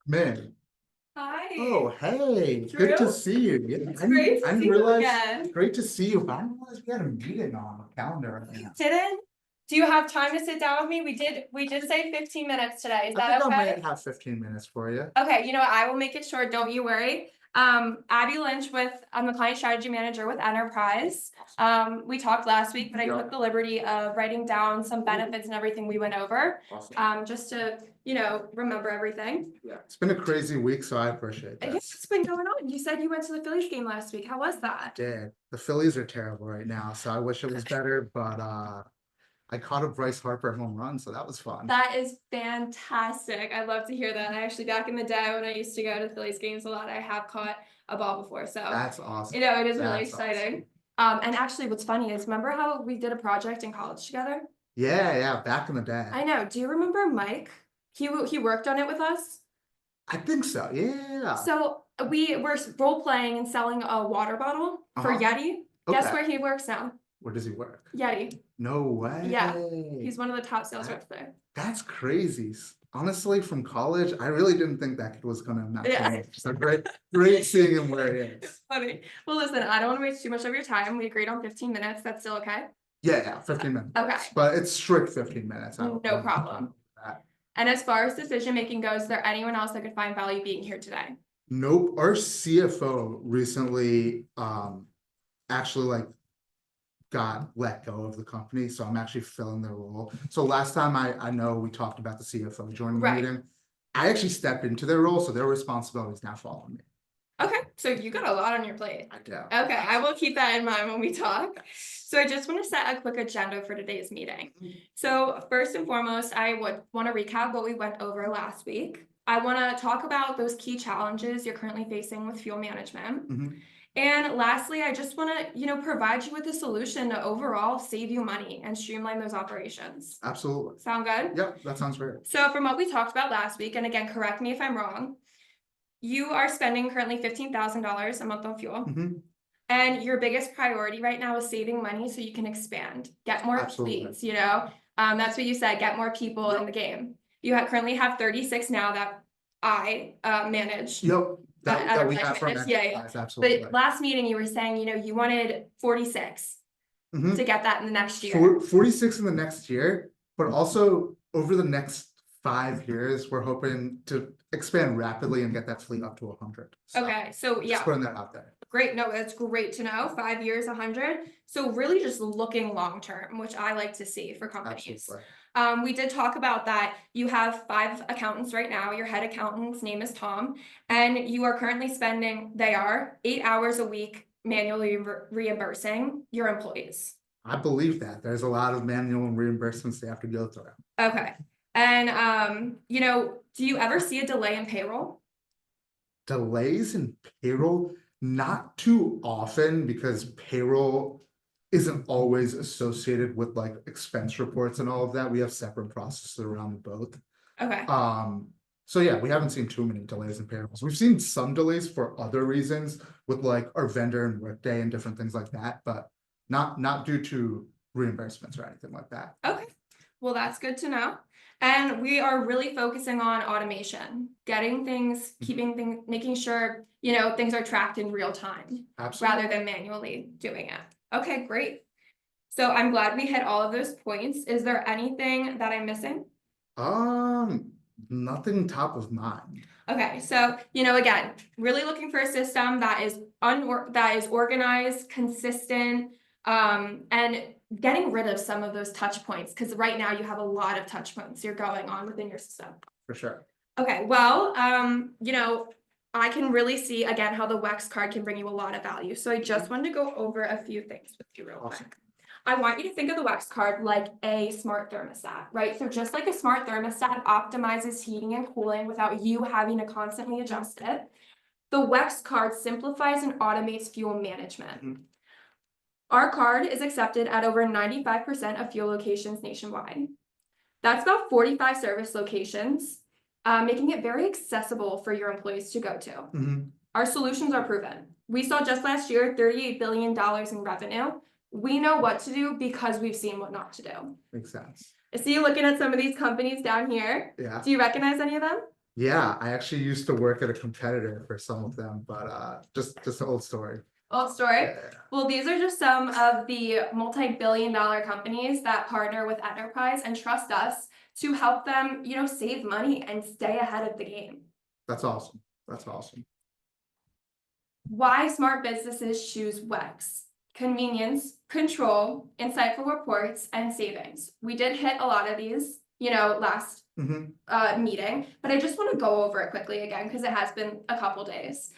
Man. Hi, Oh, hey, good to Drew. see you. Yeah, It's great I to didn't see you realize, again. great to see you, but I didn't realize we had a meeting on the calendar right You now. didn't? Do you have time to sit down with me? We did say 15 minutes today. Is I think that I okay? might have 15 minutes for you. Okay, you know what? I will make it short, don't you worry. Abby Lynch I'm the client strategy manager with Enterprise. We talked last week, but I took the liberty of writing down some benefits and everything we went over. Awesome. Just to, remember everything. Yeah, it's been a crazy week, so I appreciate Yeah, that. what's been going on? You said you went to the Phillies game last week. How was that? Dad, the Phillies are terrible right now, so I wish it was better, but I caught a Bryce Harper home run, so that was fun. That is fantastic. I love to hear that. I actually, back in the day when I used to go to Phillies games a lot, I have caught a ball before. So, That's awesome. it is really That's exciting. awesome. And actually, what's funny is remember how we did a project in college together? Yeah, yeah, back in the day. I know. Do you remember Mike? He worked on it with us. I think so. Yeah. So we were role playing and selling a water bottle for Uh-huh. Yeti. Guess Okay. where he works now? Where does he work? Yeti. No Yeah, way. he's one of the top sales That, reps there. that's crazy. Honestly, from college, I really didn't think that kid was gonna amount to Yeah. much. So great seeing him where he is. Funny. Well, listen, I don't want to waste too much of your time. We agreed on 15 minutes. That's still okay? Yeah, yeah, 15 minutes. Okay. But it's strict 15 minutes. No problem. That. And as far as decision making goes, is there anyone else that could find value being here today? Nope. Our CFO recently actually like got let go of the company, so I'm actually filling their role. So last time I know we talked about the CFO joining the Right. meeting. I actually stepped into their role, so their responsibilities now fall on me. Okay, so you got a lot on your plate. I do. Okay, I will keep that in mind when we talk. So I just want to set a quick agenda for today's meeting. So first and foremost, I would want to recap what we went over last week. I want to talk about those key challenges you're currently facing with fuel management. Mhm. And lastly, I just want to, provide you with a solution to overall save you money and streamline those operations. Absolutely. Sound good? Yep, that sounds great. So from what we talked about last week, and again, correct me if I'm wrong, you are spending currently $15,000 a month on fuel. Mhm. And your biggest priority right now is saving money so you can expand, get more Absolutely. fleets, that's what you said, get more people in the game. You currently have 36 now that I manage. Yep, that we have from Enterprise, yeah. Enterprise, absolutely. But last meeting you were saying, you wanted 46 Mhm. to get that in the next year. 46 in the next year, but also over the next 5 years, we're hoping to expand rapidly and get that fleet up to 100. So Okay, so just yeah, putting that out there. great. No, that's great to know. 5 years, 100. So really just looking long term, which I like to see for companies. Absolutely. We did talk about that. You have 5 accountants right now. Your head accountant's name is Tom, and you are currently spending, they are 8 hours a week manually reimbursing your employees. I believe that. There's a lot of manual reimbursements they have to go through. Okay. And, do you ever see a delay in payroll? Delays in payroll, not too often because payroll isn't always associated with like expense reports and all of that. We have separate processes around both. Okay. So yeah, we haven't seen too many delays in payrolls. We've seen some delays for other reasons with like our vendor and workday and different things like that, but not due to reimbursements or anything like that. Okay. Well, that's good to know. And we are really focusing on automation, getting things, keeping things, making sure, things are tracked in real time Absolutely. rather than manually doing it. Okay, great. So I'm glad we hit all of those points. Is there anything that I'm missing? Nothing top of mind. Okay, so again, really looking for a system that is organized, consistent, and getting rid of some of those touch points because right now you have a lot of touch points you're going on within your system. For sure. Okay, well, I can really see again how the WEX card can bring you a lot of value. So I just wanted to go over a few things with you real quick. I want you to think of the WEX card like a smart thermostat, right? So just like a smart thermostat optimizes heating and cooling without you having to constantly adjust it, the WEX card simplifies and automates fuel management. Our card is accepted at over 95% of fuel locations nationwide. That's about 45 service locations, making it very accessible for your employees to go to. Our solutions are proven. We saw just last year $38 billion in revenue. We know what to do because we've seen what not to do. Makes sense. I see you looking at some of these companies down here. Yeah. Do you recognize any of them? Yeah, I actually used to work at a competitor for some of them, but just an old story. Old story. Yeah. Well, these are just some of the multi-billion-dollar companies that partner with enterprise and trust us to help them, save money and stay ahead of the game. That's awesome. That's awesome. Why smart businesses choose WEX. Convenience, control, insightful reports, and savings. We did hit a lot of these, last meeting, but I just want to go over it quickly again because it has been a couple days.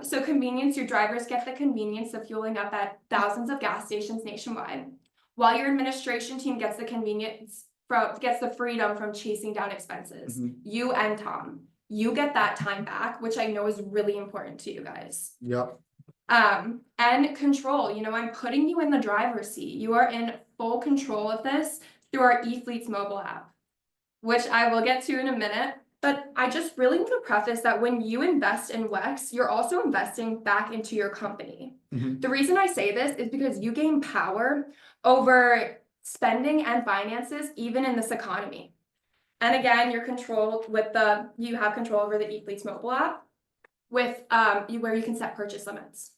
So convenience, your drivers get the convenience of fueling up at thousands of gas stations nationwide, while your administration team gets the freedom from chasing down expenses. You and Tom, you get that time back, which I know is really important to you guys. Yep. And control, I'm putting you in the driver's seat. You are in full control of this through our eFleets mobile app, which I will get to in a minute. But I just really want to preface that when you invest in WEX, you're also investing back into your company. The reason I say this is because you gain power over spending and finances, even in this economy. And again, you have control over the eFleets mobile app with where you can set purchase limits.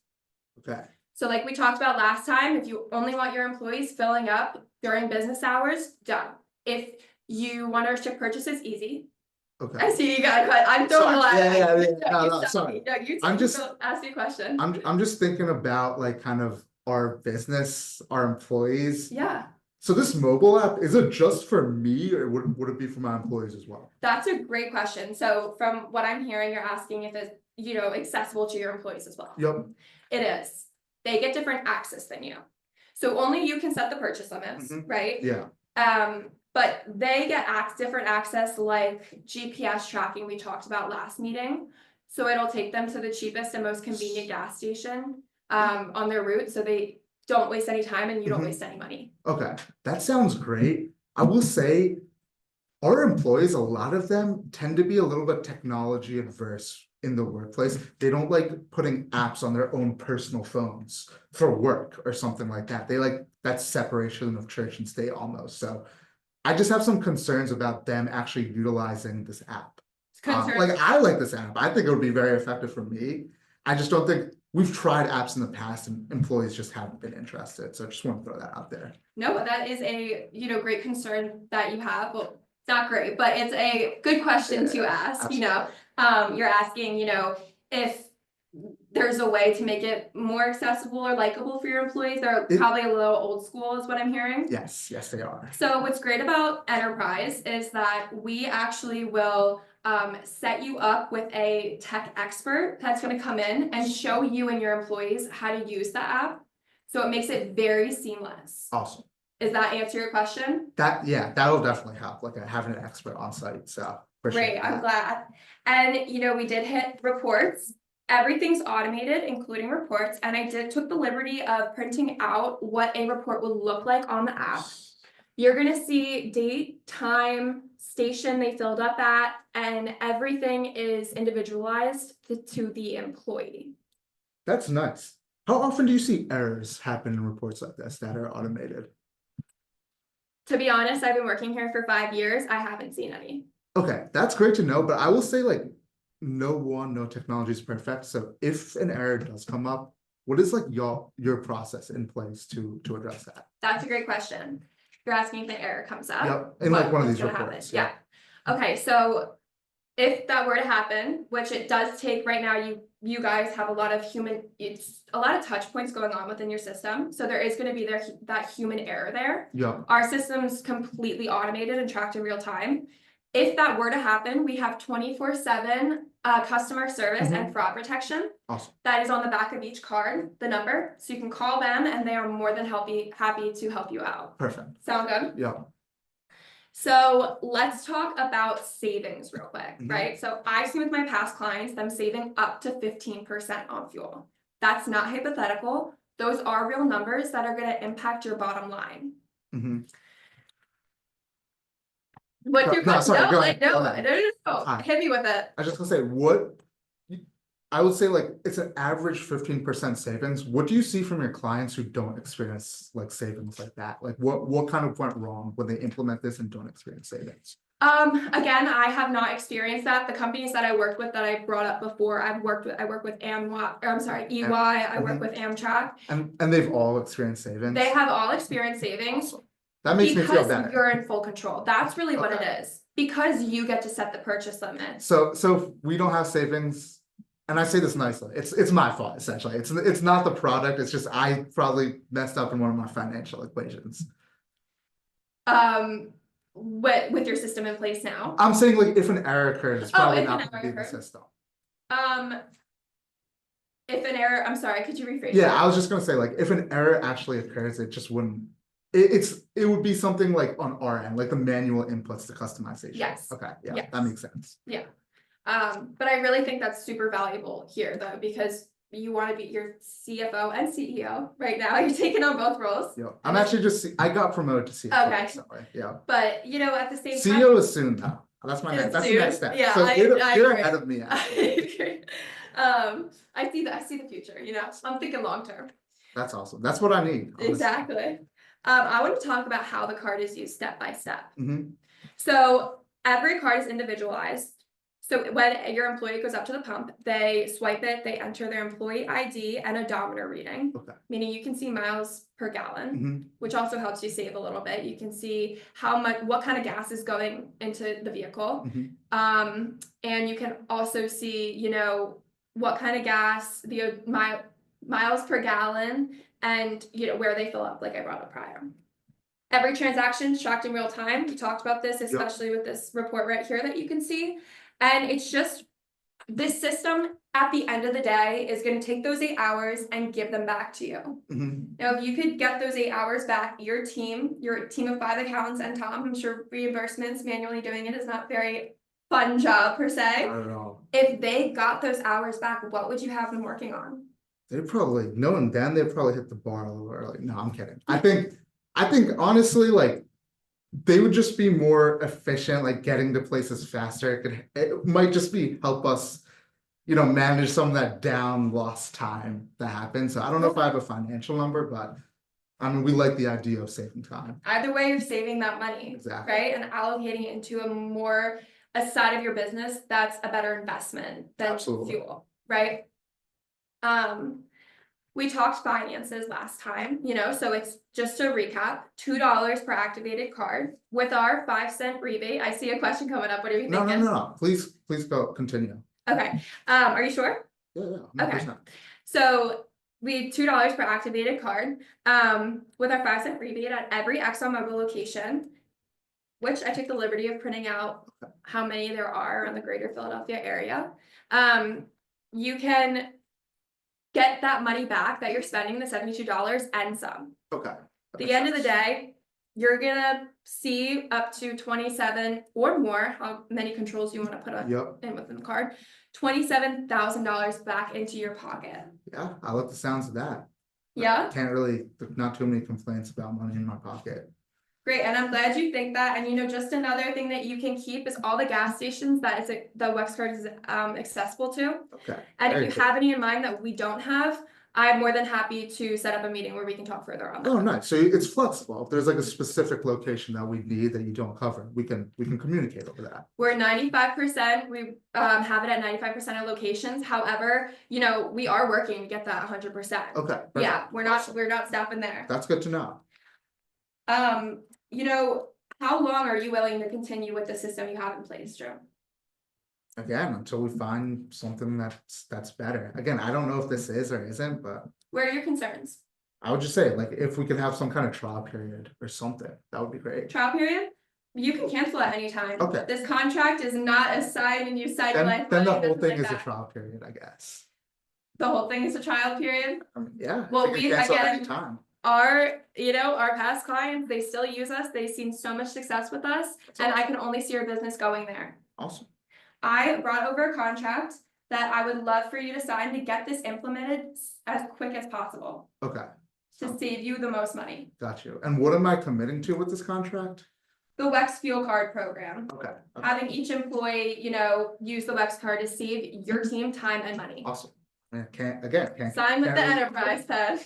Okay. So like we talked about last time, if you only want your employees filling up during business hours, done. If you want to restrict purchases, easy. Okay. I see you got it. I'm throwing a lot. Yeah. No, Sorry. No, you I'm just ask me a question. I'm just thinking about like kind of our business, our employees. Yeah. So this mobile app, is it just for me or would it be for my employees as well? That's a great question. So from what I'm hearing, you're asking if it's, accessible to your employees as well. Yep. It is. They get different access than you. So only you can set the purchase limits, right? Yeah. But they get different access like GPS tracking we talked about last meeting. So it'll take them to the cheapest and most convenient gas station on their route. So they don't waste any time and you don't waste any money. Okay, that sounds great. I will say our employees, a lot of them tend to be a little bit technology adverse in the workplace. They don't like putting apps on their own personal phones for work or something like that. They like that separation of church and state almost. So I just have some concerns about them actually utilizing this app. Like I like this app. I think it would be very effective for me. I just don't think we've tried apps in the past and employees just haven't been interested. So I just want to throw that out there. No, that is a great concern that you have. Well, it's not great, but it's a good question to ask. Absolutely. You're asking, if there's a way to make it more accessible or likable for your employees. They're probably a little old school is what I'm hearing. Yes, they are. So what's great about Enterprise is that we actually will set you up with a tech expert that's going to come in and show you and your employees how to use the app. So it makes it very seamless. Awesome. Does that answer your question? That'll definitely help, like having an expert on site. So great, I'm glad. And we did hit reports. Everything's automated, including reports, and I took the liberty of printing out what a report would look like on the app. You're gonna see date, time, station they filled up at, and everything is individualized to the employee. That's nice. How often do you see errors happen in reports like this that are automated? To be honest, I've been working here for 5 years. I haven't seen any. Okay, that's great to know, but I will say like no technology is perfect. So if an error does come up, what is like your process in place to address that? That's a great question. You're asking if an error comes up. Yep, in like one of these reports. Yeah. Okay, so if that were to happen, which it does take right now, you guys have a lot of touch points going on within your system. So there is going to be that human error there. Yep. Our system's completely automated and tracked in real time. If that were to happen, we have 24/7 customer service and fraud protection. Awesome. That is on the back of each card, the number. So you can call them and they are more than happy to help you out. Perfect. Sound good? Yeah. So let's talk about savings real quick, right? So I've seen with my past clients them saving up to 15% on fuel. That's not hypothetical. Those are real numbers that are going to impact your bottom line. What's your question? No, hit me with it. I was just gonna say I would say like it's an average 15% savings. What do you see from your clients who don't experience like savings like that? Like what kind of went wrong when they implement this and don't experience savings? Again, I have not experienced that. The companies that I worked with that I brought up before, I work with EY, I work with Amtrak. And they've all experienced savings. They have all experienced savings. Awesome. That makes me feel Because better. you're in full control. That's really what it Okay. is. Because you get to set the purchase limit. So if we don't have savings, and I say this nicely, it's my fault essentially. It's not the product, it's just I probably messed up in one of my financial equations. With your system in place now. I'm saying like if an error occurs, it's probably if not an gonna be error the occurs. system. If an error, I'm sorry, could you rephrase Yeah, that? I was just gonna say like if an error actually occurs, it just wouldn't. It would be something like on our end, like the manual inputs to customization. Yes. Okay, yeah, Yes. that makes sense. Yeah. But I really think that's super valuable here though, because you want to be your CFO and CEO right now. You're taking on both roles. Yeah, I'm actually I got promoted to CEO. Okay. Recently. Yeah. But you know, at the same time, CEO is soon though. That's my next. That's the next step. Yeah, So you're agree. ahead of me. Actually. I see the future. You know, I'm thinking long term. That's awesome. That's what I need. Honestly. Exactly. I want to talk about how the card is used step by step. Mm-hmm. So every card is individualized. So when your employee goes up to the pump, they swipe it, they enter their employee ID and odometer reading, Okay. Meaning you can see miles per gallon, Mm-hmm. which also helps you save a little bit. You can see what kind of gas is going into the vehicle. Mm-hmm. And you can also see, you know, what kind of gas, the miles per gallon, and you know where they fill up, like I brought up prior. Every transaction is tracked in real time. We talked about this, especially with this report right here that you can see. And it's just, this system at the end of the day is going to take those 8 hours and give them back to you. Mm-hmm. Now, if you could get those 8 hours back, your team of 5 accountants and Tom, I'm sure reimbursements, manually doing it is not very fun job per se. Not at all. If they got those hours back, what would you have them working on? They'd probably, knowing them, they'd probably hit the bar a little early. No, I'm kidding. I think honestly, like, they would just be more efficient, like getting to places faster. It might just help us, you know, manage some of that lost time that happens. So I don't know if I have a financial number, but I mean, we like the idea of saving time. Either way, you're saving that money, Exactly. right? And allocating it into a side of your business that's a better investment than Absolutely. fuel, right? We talked finances last time, you know, so it's just to recap, $2 per activated card with our 5-cent rebate. I see a question coming up. What are you thinking? No. Please go continue. Okay. Are you sure? Yeah. Okay. So we $2 per activated card with our 5-cent rebate at every ExxonMobil location, which I took the liberty of printing out how many there are around the greater Philadelphia area. You can get that money back that you're spending, the $72 and some. Okay. At the end of the day, you're gonna see up to 27 or more, how many controls you want to put in within the card, $27,000 back into your pocket. Yeah, I like the sounds of that. Yeah. Not too many complaints about money in my pocket. Great, and I'm glad you think that. And you know, just another thing that you can keep is all the gas stations that the WEX card is accessible to. Okay. And if you have any in mind that we don't have, I'm more than happy to set up a meeting where we can talk further on that. Oh, nice. So it's flexible. If there's like a specific location that we need that you don't cover, we can communicate over that. We're 95%. We have it at 95% of locations. However, you know, we are working to get that 100%. Okay. Perfect. Yeah, we're not stopping there. That's good to know. You know, how long are you willing to continue with the system you have in place, Joe? Again, until we find something that's better. Again, I don't know if this is or isn't, but where are your concerns? I would just say, like, if we could have some kind of trial period or something, that would be great. Trial period? You can cancel at any time. Okay. This contract is not a sign and you sign your life. Then the whole thing is a trial period, I guess. The whole thing is a trial period? I mean, yeah. Well, we again, time. our past clients, they still use us. They've seen so much success with us. That's and awesome. I can only see your business going there. Awesome. I brought over a contract that I would love for you to sign to get this implemented as quick as possible. Okay. To save you the most money. Got you. And what am I committing to with this contract? The WEX fuel card program. Okay. Having each employee, you know, use the WEX card to save your team time and money. Awesome. Can't sign with the enterprise pen.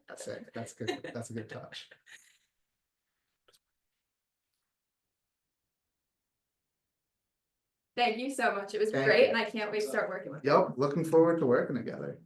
That's it. That's good. That's a good touch. Thank you so much. It was Thank great you. and I can't wait to start working with you. Yep, looking forward to working together.